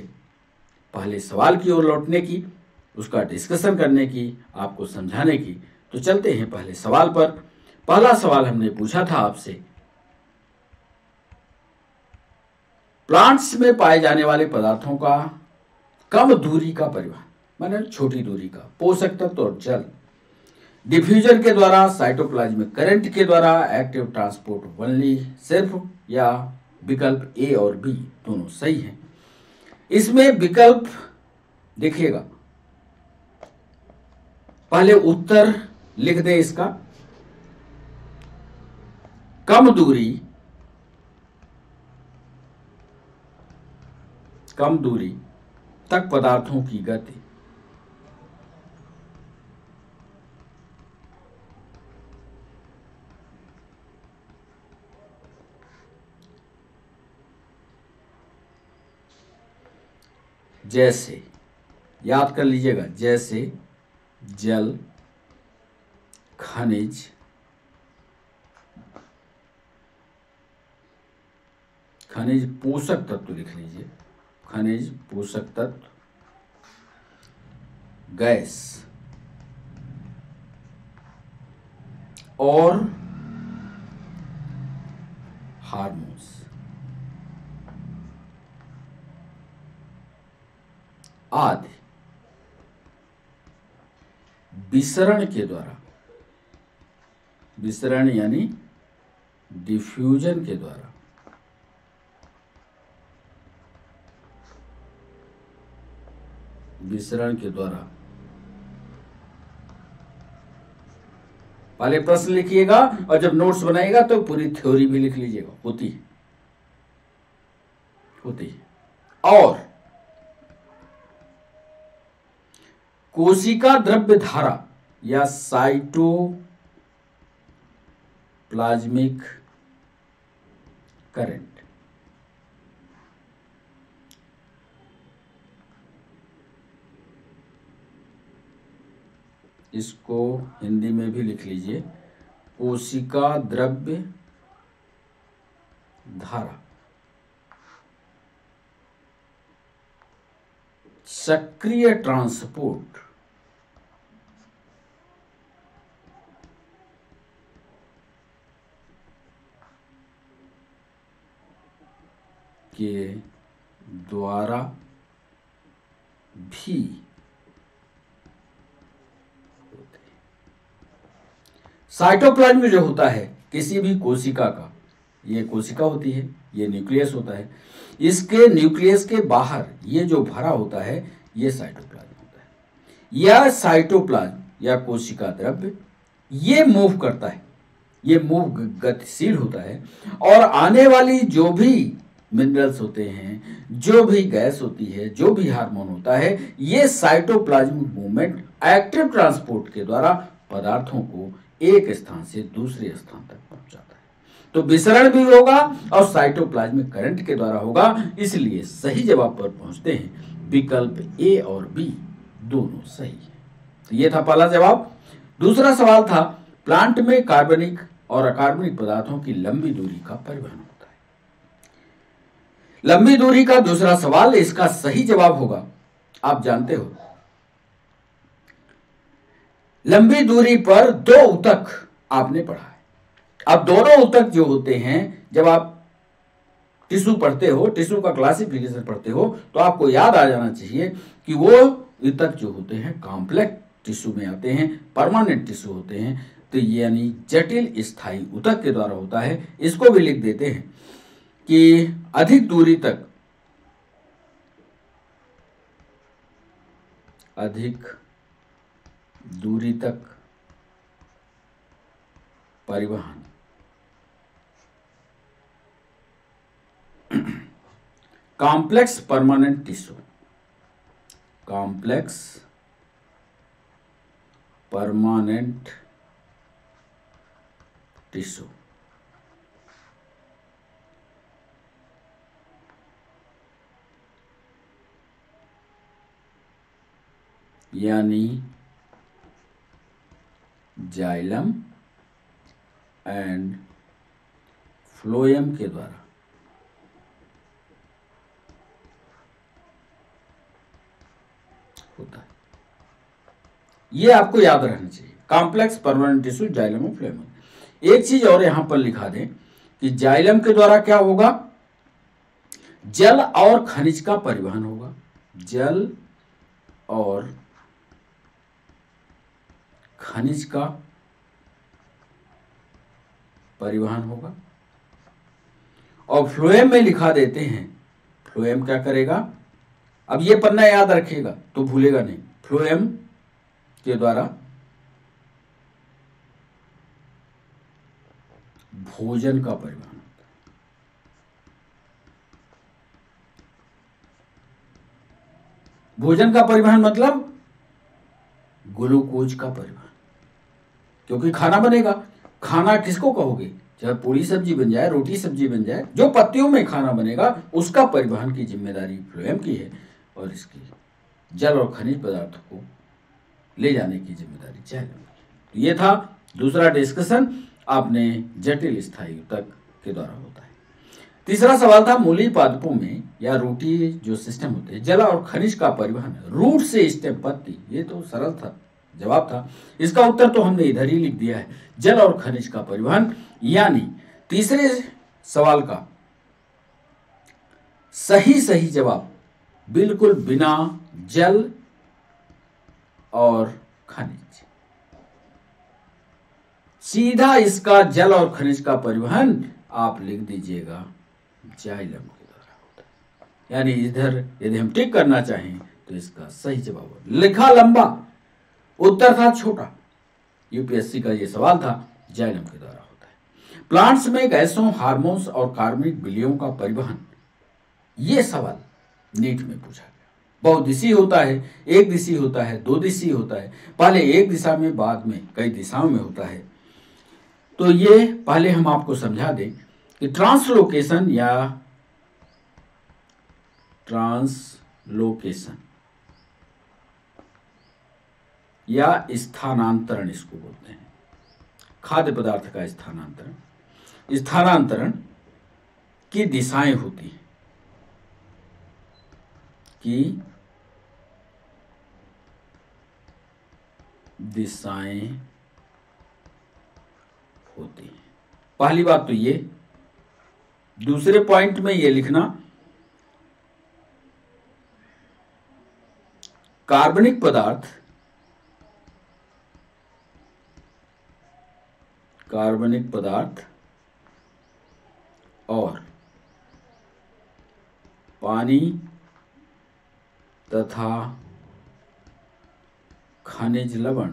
Speaker 1: पहले सवाल की ओर लौटने की, उसका डिस्कशन करने की, आपको समझाने की। तो चलते हैं पहले सवाल पर। पहला सवाल हमने पूछा था आपसे, प्लांट्स में पाए जाने वाले पदार्थों का कम दूरी का परिवहन, माने छोटी दूरी का, पोषक तत्व और जल, डिफ्यूजन के द्वारा, साइटोप्लाज्मिक करंट के द्वारा, एक्टिव ट्रांसपोर्ट ओनली, सिर्फ, या विकल्प ए और बी दोनों सही हैं। इसमें विकल्प देखिएगा, पहले उत्तर लिख दें इसका। कम दूरी तक पदार्थों की गति। जैसे, याद कर लीजिएगा, जैसे जल, खनिज, पोषक तत्व लिख लीजिए, खनिज, पोषक तत्व, गैस और हार्मोन्स आदि विसरण के द्वारा, विसरण यानी डिफ्यूजन के द्वारा पहले प्रश्न लिखिएगा और जब नोट्स बनाइएगा तो पूरी थ्योरी भी लिख लीजिएगा, होती है। और कोशिका द्रव्य धारा या साइटोप्लाज्मिक करंट, इसको हिंदी में भी लिख लीजिए, कोशिका द्रव्य धारा सक्रिय ट्रांसपोर्ट के द्वारा भी साइटोप्लाज्म जो होता है किसी भी कोशिका का, ये कोशिका होती है, ये न्यूक्लियस होता है, इसके न्यूक्लियस के बाहर ये जो भरा होता है ये साइटोप्लाज्म होता है। यह साइटोप्लाज्म या कोशिका द्रव्य ये मूव करता है, ये मूव गतिशील होता है और आने वाली जो भी मिनरल्स होते हैं, जो भी गैस होती है, जो भी हार्मोन होता है, ये साइटोप्लाज्मिक मूवमेंट एक्टिव ट्रांसपोर्ट के द्वारा पदार्थों को एक स्थान से दूसरे स्थान तक पहुंचाता है। तो विसरण भी होगा और साइटोप्लाज्मिक करंट के द्वारा होगा, इसलिए सही जवाब पर पहुंचते हैं विकल्प ए और बी दोनों सही है। तो ये था पहला जवाब। दूसरा सवाल था प्लांट में कार्बनिक और अकार्बनिक पदार्थों की लंबी दूरी का परिवहन होता है। लंबी दूरी का दूसरा सवाल, इसका सही जवाब होगा, आप जानते हो, लंबी दूरी पर दो ऊतक आपने पढ़ा है। अब दोनों ऊतक जो होते हैं, जब आप टिश्यू पढ़ते हो, टिश्यू का क्लासिफिकेशन पढ़ते हो, तो आपको याद आ जाना चाहिए कि वो ऊतक जो होते हैं कॉम्प्लेक्स टिश्यू में आते हैं, परमानेंट टिश्यू होते हैं। तो यानी जटिल स्थायी ऊतक के द्वारा होता है। इसको भी लिख देते हैं कि अधिक दूरी तक परिवहन complex permanent tissue, complex permanent tissue यानी जाइलम एंड फ्लोएम के द्वारा होता है। ये आपको याद रखना चाहिए, कॉम्प्लेक्स परमानेंट टिश्यू, जाइलम और फ्लोएम। एक चीज और यहां पर लिखा दें कि जाइलम के द्वारा क्या होगा, जल और खनिज का परिवहन होगा, जल और खनिज का परिवहन होगा। और फ्लोएम में लिखा देते हैं, फ्लोएम क्या करेगा, अब ये पन्ना याद रखिएगा तो भूलेगा नहीं। फ्लोएम के द्वारा भोजन का परिवहन होता है। भोजन का परिवहन मतलब ग्लूकोज का परिवहन, क्योंकि खाना बनेगा। खाना किसको कहोगे? चाहे पूरी सब्जी बन जाए, रोटी सब्जी बन जाए, जो पत्तियों में खाना बनेगा उसका परिवहन की जिम्मेदारी फ्लोएम की है, और इसकी जल और खनिज पदार्थों को ले जाने की जिम्मेदारी जाइलम की। ये था दूसरा डिस्कशन, आपने जटिल स्थायी ऊतक के द्वारा होता है। तीसरा सवाल था मूलीय पादपों में या रूटी जो सिस्टम होते हैं, जल और खनिज का परिवहन रूट से स्टेम पत्ती। ये तो सरल था, जवाब था। इसका उत्तर तो हमने इधर ही लिख दिया है, जल और खनिज का परिवहन। यानी तीसरे सवाल का सही जवाब बिल्कुल बिना जल और खनिज, सीधा इसका जल और खनिज का परिवहन आप लिख दीजिएगा जाइलम के द्वारा होता है। यानी इधर यदि हम टिक करना चाहें तो इसका सही जवाब लिखा लंबा, उत्तर था छोटा। यूपीएससी का यह सवाल था, जाइलम के द्वारा होता है। प्लांट्स में गैसों, हार्मोन्स और कार्बनिक विलयन का परिवहन, यह सवाल नीट में पूछा गया। बहुदिशीय होता है, एक दिशीय होता है, दो दिशीय होता है। पहले एक दिशा में, बाद में कई दिशाओं में होता है। तो ये पहले हम आपको समझा दें कि ट्रांसलोकेशन या स्थानांतरण इसको बोलते हैं। खाद्य पदार्थ का स्थानांतरण की दिशाएं होती हैं, पहली बात तो ये। दूसरे पॉइंट में ये लिखना, कार्बनिक पदार्थ और पानी तथा खनिज लवण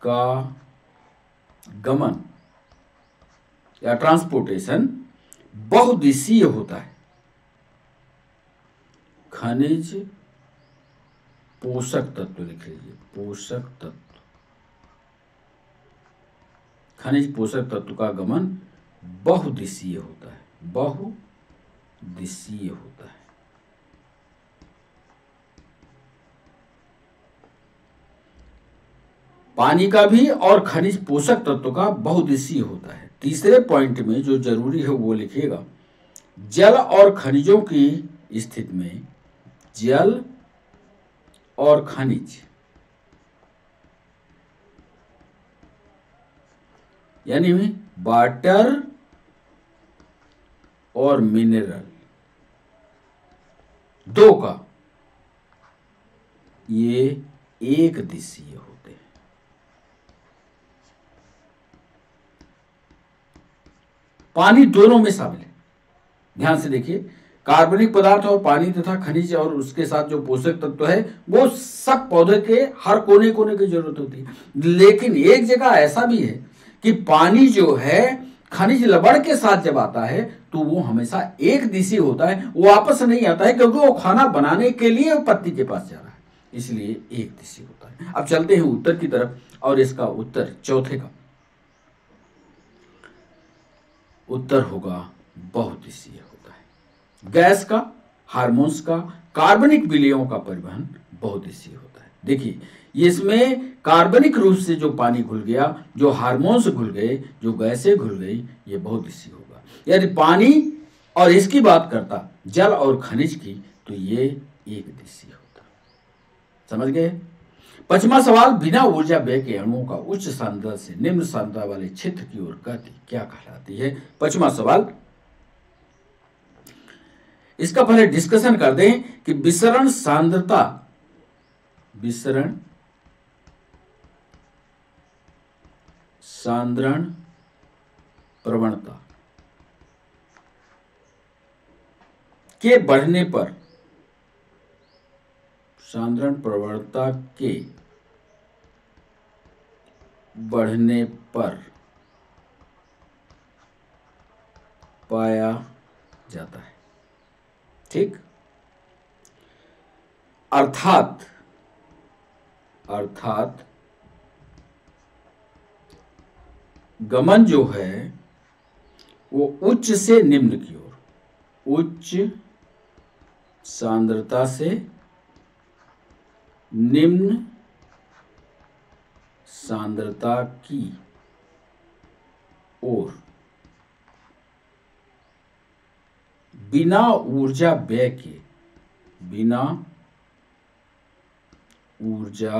Speaker 1: का गमन या ट्रांसपोर्टेशन बहुदिशीय होता है। खनिज पोषक तत्व लिख लीजिए, पोषक तत्व, खनिज पोषक तत्व का गमन बहुदिशीय होता है, बहुदिशीय होता है। पानी का भी और खनिज पोषक तत्व का बहुदिशीय होता है। तीसरे पॉइंट में जो जरूरी है वो लिखिएगा, जल और खनिजों की स्थिति में जल और खनिज यानी वाटर और मिनरल दो का ये एक दिशीय होते हैं। पानी दोनों में शामिल है। ध्यान से देखिए, कार्बनिक पदार्थ और पानी तथा खनिज और उसके साथ जो पोषक तत्व है वो सब पौधे के हर कोने कोने की जरूरत होती है। लेकिन एक जगह ऐसा भी है कि पानी जो है खनिज लवण के साथ जब आता है तो वो हमेशा एक दिशी होता है, वो वापस नहीं आता है, क्योंकि वो खाना बनाने के लिए पत्ती के पास जा रहा है, इसलिए एक दिशी होता है। अब चलते हैं उत्तर की तरफ, और इसका उत्तर चौथे का उत्तर होगा बहुदिशीय होता है। गैस का, हार्मोन्स का, कार्बनिक विलयनों का परिवहन बहुदिशीय होता है। देखिए, इसमें कार्बनिक रूप से जो पानी घुल गया, जो हार्मोन्स घुल गए, जो गैसें घुल गई, ये बहुदिशीय होगा। यदि पानी और इसकी बात करता, जल और खनिज की, तो ये एक दिशीय होता। समझ गए? पांचवा सवाल, बिना ऊर्जा व्यय के अणुओं का उच्च सांद्रता से निम्न सांद्रता वाले क्षेत्र की ओर गति क्या कहलाती है? पांचवा सवाल, इसका पहले डिस्कशन कर दें कि विसरण सांद्रण प्रवणता के बढ़ने पर सांद्रण प्रवणता के बढ़ने पर पाया जाता है। ठीक, अर्थात गमन जो है वो उच्च से निम्न की ओर, उच्च सांद्रता से निम्न सांद्रता की ओर बिना ऊर्जा व्यय के, बिना ऊर्जा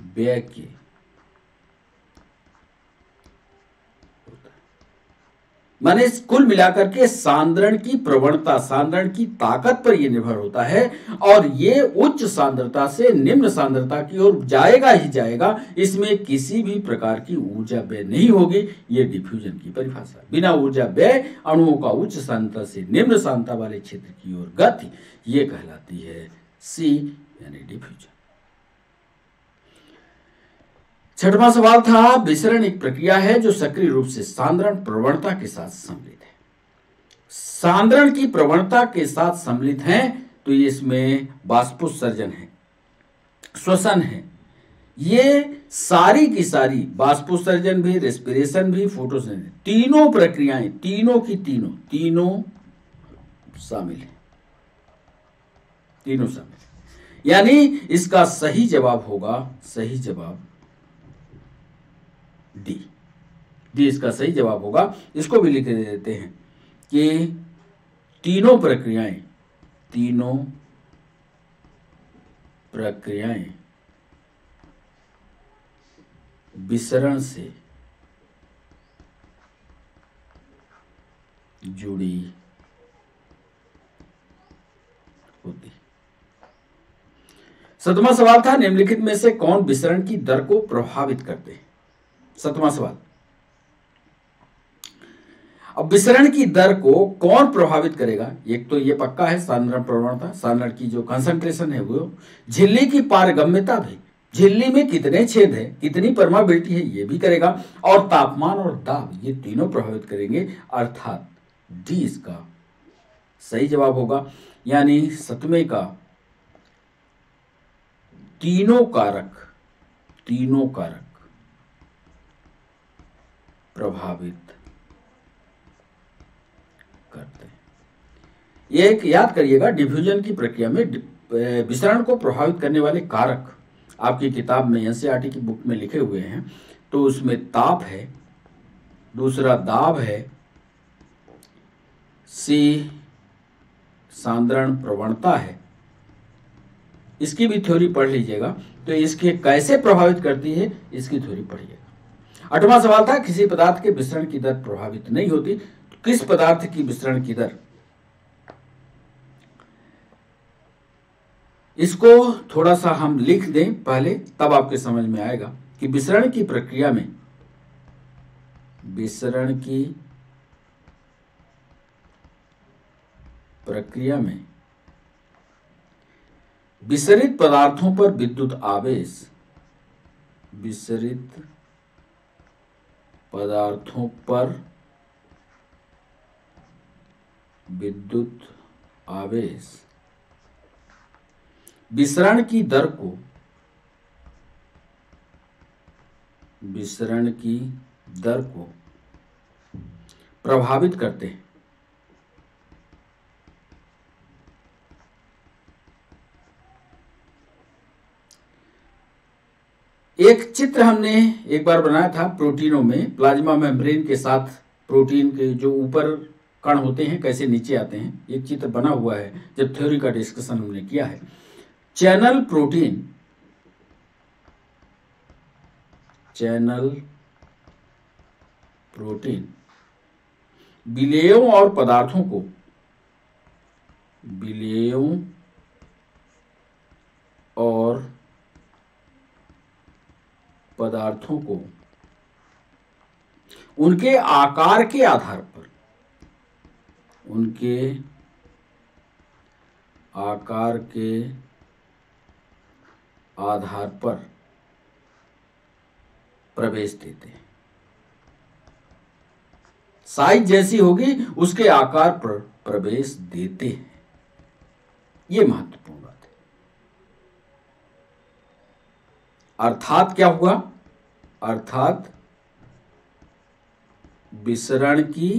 Speaker 1: व्यय के माने कुल मिलाकर के सांद्रण की प्रवणता, सांद्रण की ताकत पर यह निर्भर होता है और ये उच्च सांद्रता से निम्न सांद्रता की ओर जाएगा ही जाएगा। इसमें किसी भी प्रकार की ऊर्जा व्यय नहीं होगी। ये डिफ्यूजन की परिभाषा है। बिना ऊर्जा व्यय अणुओं का उच्च सांद्रता से निम्न सांद्रता वाले क्षेत्र की ओर गति, ये कहलाती है सी यानी डिफ्यूजन। छठवां सवाल था, विसरण एक प्रक्रिया है जो सक्रिय रूप से सांद्रण प्रवणता के साथ सम्मिलित है। सांद्रण की प्रवणता के साथ सम्मिलित है तो ये इसमें बाष्पोत्सर्जन है, श्वसन है। ये सारी की सारी बाष्पोत्सर्जन भी, रेस्पिरेशन भी, फोटोसिंथेसिस, तीनों प्रक्रियाएं, तीनों की तीनों शामिल है, तीनों शामिल है। यानी इसका सही जवाब होगा, सही जवाब डी इसका सही जवाब होगा। इसको भी लिख देते हैं कि तीनों प्रक्रियाएं विसरण से जुड़ी होती। सातवां सवाल था, निम्नलिखित में से कौन विसरण की दर को प्रभावित करते हैं। सातवां सवाल, अब विसरण की दर को कौन प्रभावित करेगा। एक तो ये पक्का है सांद्रण प्रवणता, सांद्रण की जो कंसंट्रेशन है वो, झिल्ली की पारगम्यता भी, झिल्ली में कितने छेद है, कितनी परमाबिलिटी है, ये भी करेगा, और तापमान और दाब, ये तीनों प्रभावित करेंगे। अर्थात डी इसका सही जवाब होगा। यानी सतवें का तीनों कारक प्रभावित करते हैं। एक याद करिएगा, डिफ्यूजन की प्रक्रिया में विसरण को प्रभावित करने वाले कारक आपकी किताब में, एनसीईआरटी की बुक में लिखे हुए हैं। तो उसमें ताप है, दूसरा दाब है, सी सांद्रण प्रवणता है। इसकी भी थ्योरी पढ़ लीजिएगा। तो इसके कैसे प्रभावित करती है इसकी थ्योरी पढ़िएगा। आठवां सवाल था, किसी पदार्थ के विसरण की दर प्रभावित नहीं होती। तो किस पदार्थ की विसरण की दर, इसको थोड़ा सा हम लिख दें पहले, तब आपके समझ में आएगा कि विसरण की प्रक्रिया में विसरित पदार्थों पर विद्युत आवेश विसरण की दर को प्रभावित करते हैं। एक चित्र हमने एक बार बनाया था प्रोटीनों में, प्लाज्मा मेम्ब्रेन के साथ प्रोटीन के जो ऊपर कण होते हैं कैसे नीचे आते हैं, एक चित्र बना हुआ है जब थ्योरी का डिस्कशन हमने किया है। चैनल प्रोटीन विलेयों और पदार्थों को उनके आकार के आधार पर आधार पर प्रवेश देते हैं। साइज जैसी होगी उसके आकार पर प्रवेश देते हैं। यह महत्वपूर्ण बात है। अर्थात क्या हुआ? अर्थात विसरण की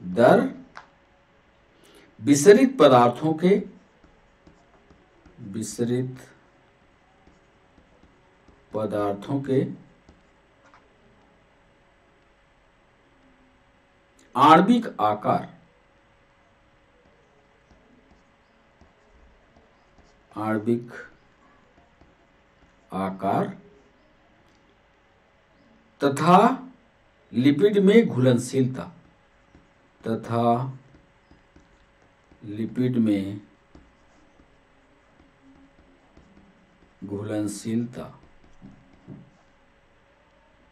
Speaker 1: दर विसरित पदार्थों के आणविक आकार तथा लिपिड में घुलनशीलता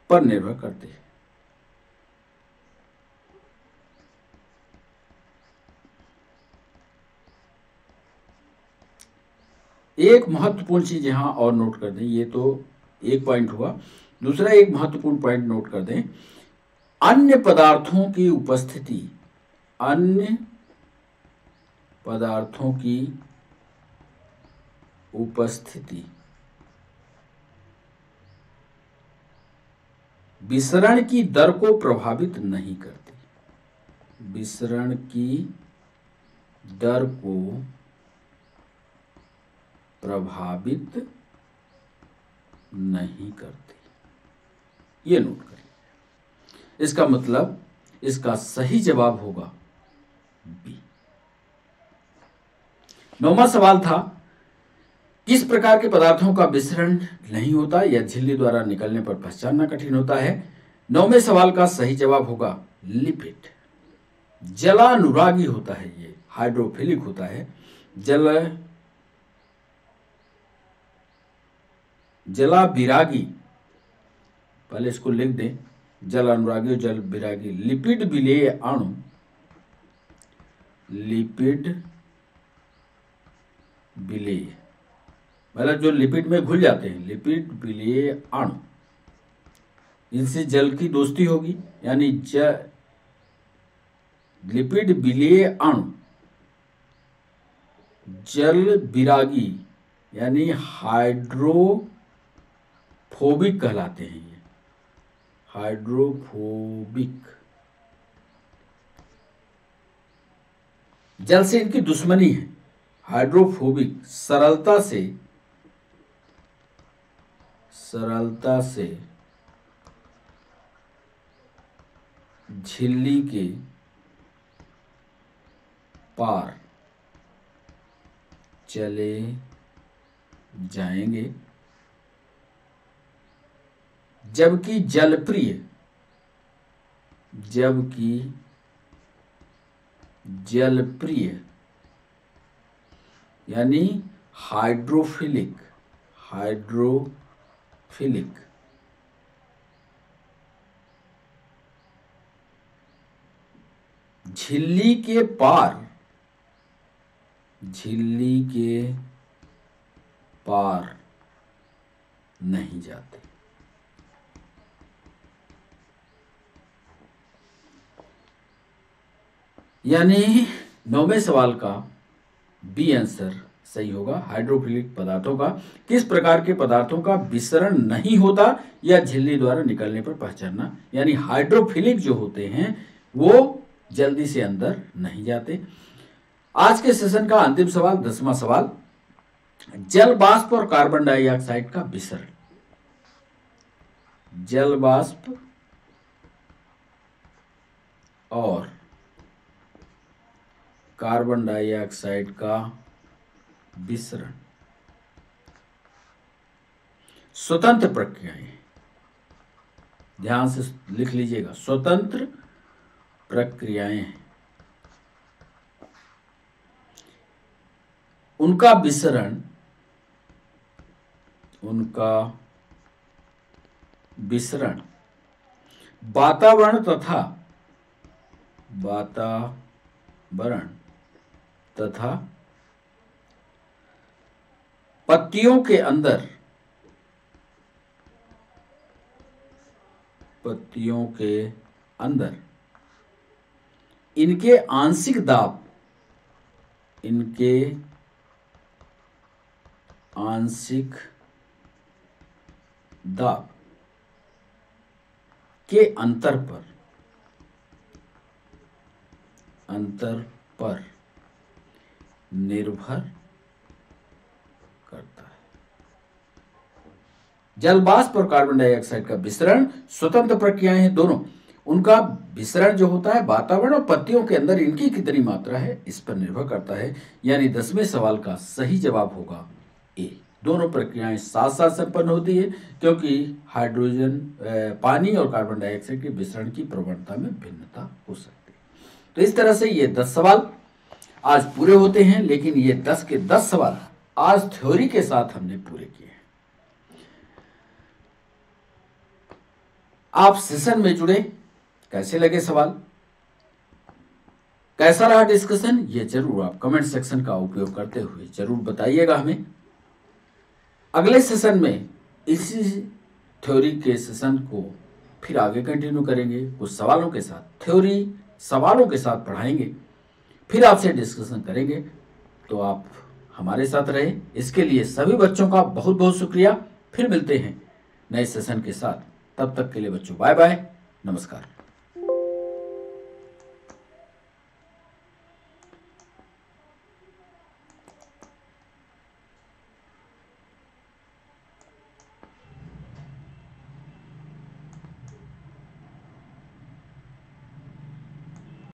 Speaker 1: पर निर्भर करते हैं। एक महत्वपूर्ण चीज यहां और नोट कर दें, ये तो एक पॉइंट हुआ। दूसरा एक महत्वपूर्ण पॉइंट नोट कर दें, अन्य पदार्थों की उपस्थिति विसरण की दर को प्रभावित नहीं करती। विसरण की दर को प्रभावित नहीं करती। ये नोट करें। इसका मतलब इसका सही जवाब होगा बी। 9वां सवाल था, किस प्रकार के पदार्थों का विसरण नहीं होता या झिल्ली द्वारा निकलने पर पहचानना कठिन होता है? 9वें सवाल का सही जवाब होगा लिपिड। जलानुरागी होता है, ये हाइड्रोफिलिक होता है। जला विरागी, पहले इसको लिख दें, जल अनुरागी और जल विरागी। लिपिड विलेय अणु, मतलब जो लिपिड में घुल जाते हैं, लिपिड विलेय अणु, इनसे जल की दोस्ती होगी, यानी लिपिड विलेय अणु जल विरागी यानी हाइड्रोफोबिक कहलाते हैं। ये हाइड्रोफोबिक, जल से इनकी दुश्मनी है। हाइड्रोफोबिक सरलता से झिल्ली के पार चले जाएंगे, जबकि जलप्रिय यानी हाइड्रोफिलिक झिल्ली के पार नहीं जाते। यानी 9वें सवाल का बी आंसर सही होगा। हाइड्रोफिलिक पदार्थों का, किस प्रकार के पदार्थों का विसरण नहीं होता या झिल्ली द्वारा निकलने पर पहचानना, यानी हाइड्रोफिलिक जो होते हैं वो जल्दी से अंदर नहीं जाते। आज के सेशन का अंतिम सवाल, 10वां सवाल, जल वाष्प और कार्बन डाइऑक्साइड का विसरण। जल वाष्प और कार्बन डाइऑक्साइड का विसरण स्वतंत्र प्रक्रियाएं, ध्यान से लिख लीजिएगा, स्वतंत्र प्रक्रियाएं हैं। उनका विसरण वातावरण तथा पत्तियों के अंदर इनके आंशिक दाब के अंतर पर निर्भर करता है। जल वाष्प और कार्बन डाइऑक्साइड का विसरण स्वतंत्र प्रक्रियाएं हैं दोनों। उनका विसरण जो होता है वातावरण और पत्तियों के अंदर इनकी कितनी मात्रा है इस पर निर्भर करता है। यानी 10वें सवाल का सही जवाब होगा ए। दोनों प्रक्रियाएं साथ साथ संपन्न होती है क्योंकि हाइड्रोजन पानी और कार्बन डाइऑक्साइड के विसरण की प्रवणता में भिन्नता हो सकती है। तो इस तरह से ये 10 सवाल आज पूरे होते हैं, लेकिन ये 10 के 10 सवाल आज थ्योरी के साथ हमने पूरे किए हैं। आप सेशन में जुड़े, कैसे लगे सवाल, कैसा रहा डिस्कशन, ये जरूर आप कमेंट सेक्शन का उपयोग करते हुए जरूर बताइएगा हमें। अगले सेशन में इसी थ्योरी के सेशन को फिर आगे कंटिन्यू करेंगे, कुछ सवालों के साथ, थ्योरी सवालों के साथ पढ़ाएंगे, फिर आपसे डिस्कशन करेंगे। तो आप हमारे साथ रहे, इसके लिए सभी बच्चों का बहुत बहुत शुक्रिया। फिर मिलते हैं नए सेशन के साथ, तब तक के लिए बच्चों बाय बाय, नमस्कार।